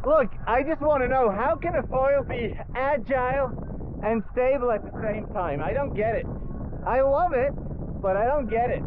Look, I just want to know, how can a foil be agile and stable at the same time? I don't get it. I love it, but I don't get it.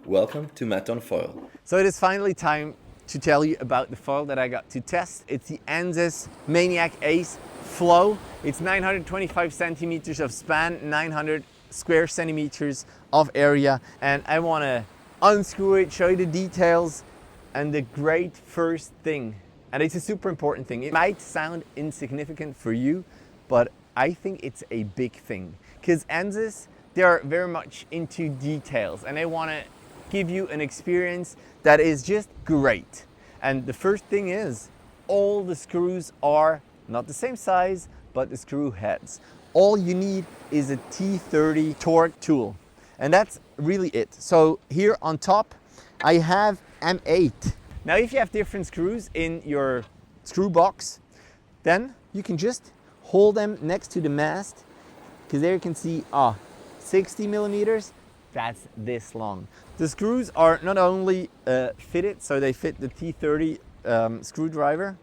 Welcome to Matt on Foil. So it is finally time to tell you about the foil that I got to test. It's the Ensis Maniac Ace Flow. It's 925 centimeters of span, 900 square centimeters of area, and I want to unscrew it, show you the details, and the great first thing, and it's a super important thing. It might sound insignificant for you, but I think it's a big thing, because Ensis, they are very much into details, and they want to give you an experience that is just great. And the first thing is, all the screws are not the same size, but the screw heads. All you need is a T30 torque tool, and that's really it. So here on top, I have M8. Now, if you have different screws in your screw box, then you can just hold them next to the mast, because there you can see 60 millimeters, that's this long. The screws are not only fitted, so they fit the T30 screwdriver,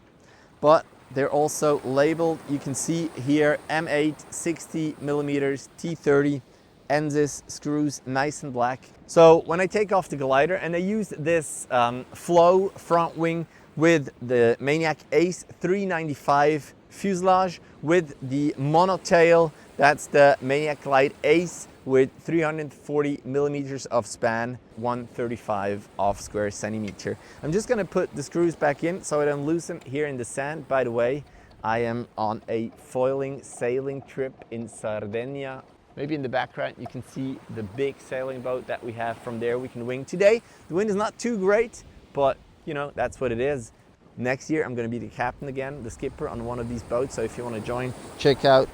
but they're also labeled. You can see here M8, 60 millimeters, T30, Ensis screws, nice and black. So when I take off the glider, and I use this Flow front wing with the Maniac Ace 395 fuselage with the monotail, that's the Maniac Glide Ace with 340 millimeters of span, 135 of square centimeter. I'm just gonna put the screws back in so I don't lose them here in the sand. By the way, I am on a foiling sailing trip in Sardinia. Maybe in the background you can see the big sailing boat that we have. From there we can wing. Today the wind is not too great, but you know, that's what it is. Next year I'm gonna be the captain again, the skipper on one of these boats. So if you wanna join, check out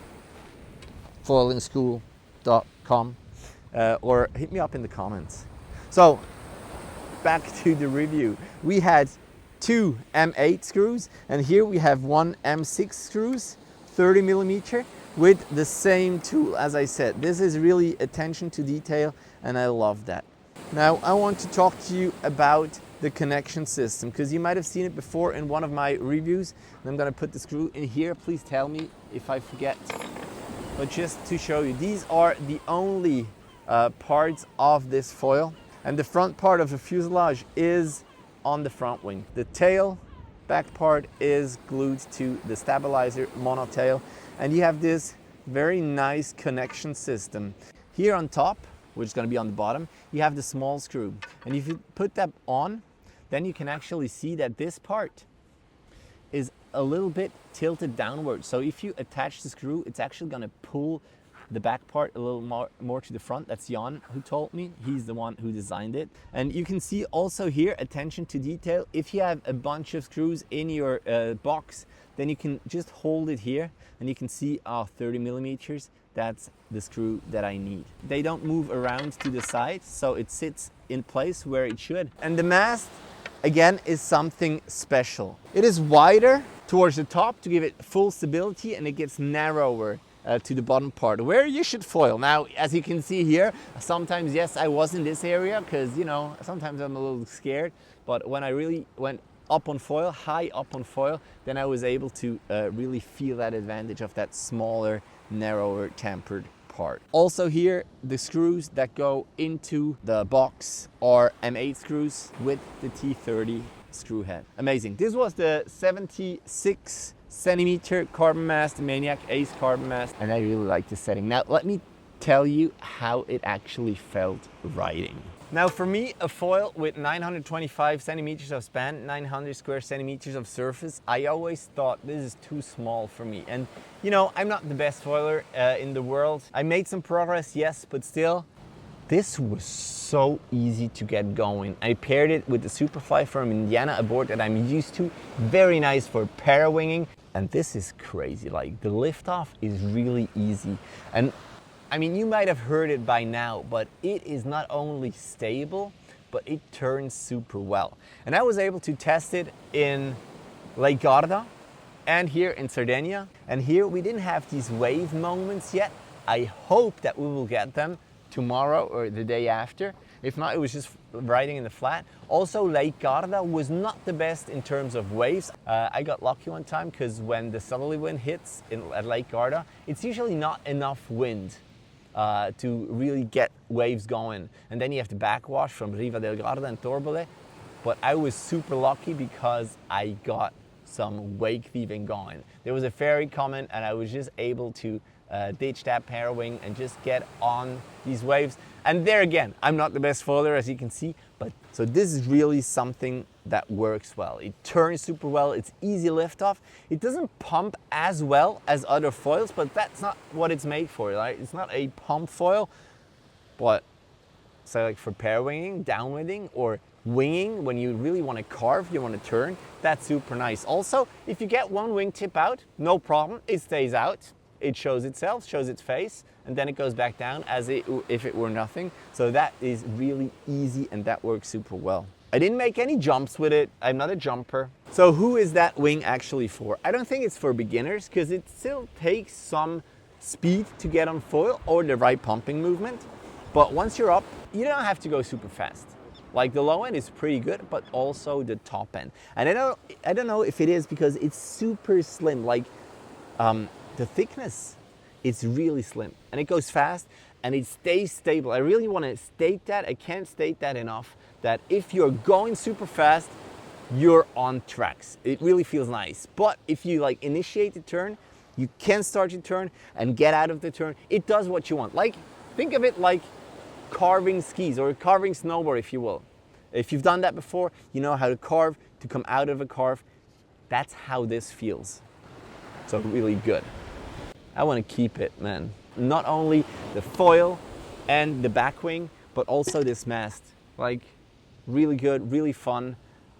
foilingschool.com or hit me up in the comments. So back to the review. We had two M8 screws, and here we have one M6 screws, 30 millimeter, with the same tool. As I said, this is really attention to detail, and I love that. Now I want to talk to you about the connection system, because you might have seen it before in one of my reviews. And I'm going to put the screw in here. Please tell me if I forget. But just to show you, these are the only parts of this foil, and the front part of the fuselage is on the front wing. The tail back part is glued to the stabilizer monotail, and you have this very nice connection system. Here on top, which is going to be on the bottom, you have the small screw, and if you put that on, then you can actually see that this part is a little bit tilted downwards. So if you attach the screw, it's actually going to pull the back part a little more to the front. That's Jan who told me. He's the one who designed it. And you can see also here, attention to detail. If you have a bunch of screws in your box, then you can just hold it here, and you can see 30 millimeters. That's the screw that I need. They don't move around to the side, so it sits in place where it should. And the mast, again, is something special. It is wider towards the top to give it full stability, and it gets narrower to the bottom part where you should foil. Now, as you can see here, sometimes, yes, I was in this area because, you know, sometimes I'm a little scared, but when I really went up on foil, high up on foil, then I was able to really feel that advantage of that smaller, narrower, tempered part. Also here, the screws that go into the box are M8 screws with the T30 screw head. Amazing. This was the 76 centimeter carbon mast, Maniac Ace carbon mast, and I really like this setting. Now let me tell you how it actually felt riding. Now for me, a foil with 925 centimeters of span, 900 square centimeters of surface, I always thought this is too small for me. And you know, I'm not the best foiler in the world. I made some progress, yes, but still, this was so easy to get going. I paired it with the Superfly from Indiana, a board that I'm used to. Very nice for parawinging. And this is crazy, like the liftoff is really easy. And I mean, you might have heard it by now, but it is not only stable, but it turns super well. And I was able to test it in Lake Garda and here in Sardinia. And here we didn't have these wave moments yet. I hope that we will get them tomorrow or the day after. If not, it was just riding in the flat. Also, Lake Garda was not the best in terms of waves. I got lucky one time because when the southerly wind hits at Lake Garda, it's usually not enough wind to really get waves going. And then you have to backwash from Riva del Garda and Torbole. But I was super lucky because I got some wake thieving going. There was a ferry coming and I was just able to ditch that parawing and just get on these waves. And there again, I'm not the best foiler, as you can see, but so this is really something that works well. It turns super well, it's easy lift off. It doesn't pump as well as other foils, but that's not what it's made for, right? It's not a pump foil, but say like for parawinging, downwinding, or winging, when you really want to carve, you want to turn, that's super nice. Also, if you get one wingtip out, no problem, it stays out. It shows itself, shows its face, and then it goes back down as if it were nothing. So that is really easy and that works super well. I didn't make any jumps with it. I'm not a jumper. So who is that wing actually for? I don't think it's for beginners because it still takes some speed to get on foil or the right pumping movement. But once you're up, you don't have to go super fast. Like the low end is pretty good, but also the top end. And I don't know if it is because it's super slim. Like the thickness is really slim and it goes fast and it stays stable. I really want to state that. I can't state that enough, that if you're going super fast, you're on tracks. It really feels nice. But if you like initiate the turn, you can start your turn and get out of the turn. It does what you want. Like, think of it like carving skis or carving snowboard, if you will. If you've done that before, you know how to carve, to come out of a carve. That's how this feels. So really good. I want to keep it, man. Not only the foil and the back wing, but also this mast. Like, really good, really fun.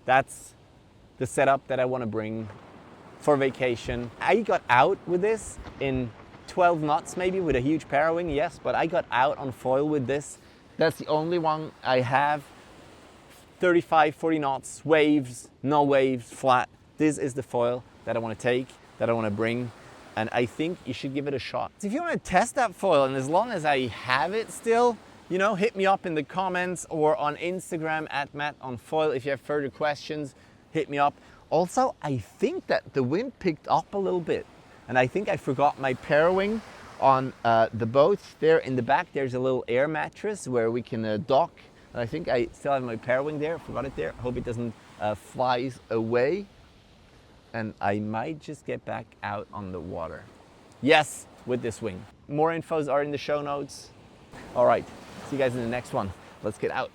That's the setup that I want to bring for vacation. I got out with this in 12 knots maybe with a huge parawing, yes, but I got out on foil with this. That's the only one I have. 35, 40 knots, waves, no waves, flat. This is the foil that I want to take, that I want to bring. And I think you should give it a shot. So if you want to test that foil, and as long as I have it still, you know, hit me up in the comments or on Instagram @MattOnFoil. If you have further questions, hit me up. Also, I think that the wind picked up a little bit. And I think I forgot my parawing on the boat. There in the back, there's a little air mattress where we can dock. And I think I still have my parawing there, forgot it there. Hope it doesn't fly away. And I might just get back out on the water. Yes, with this wing. More infos are in the show notes. All right, see you guys in the next one. Let's get out.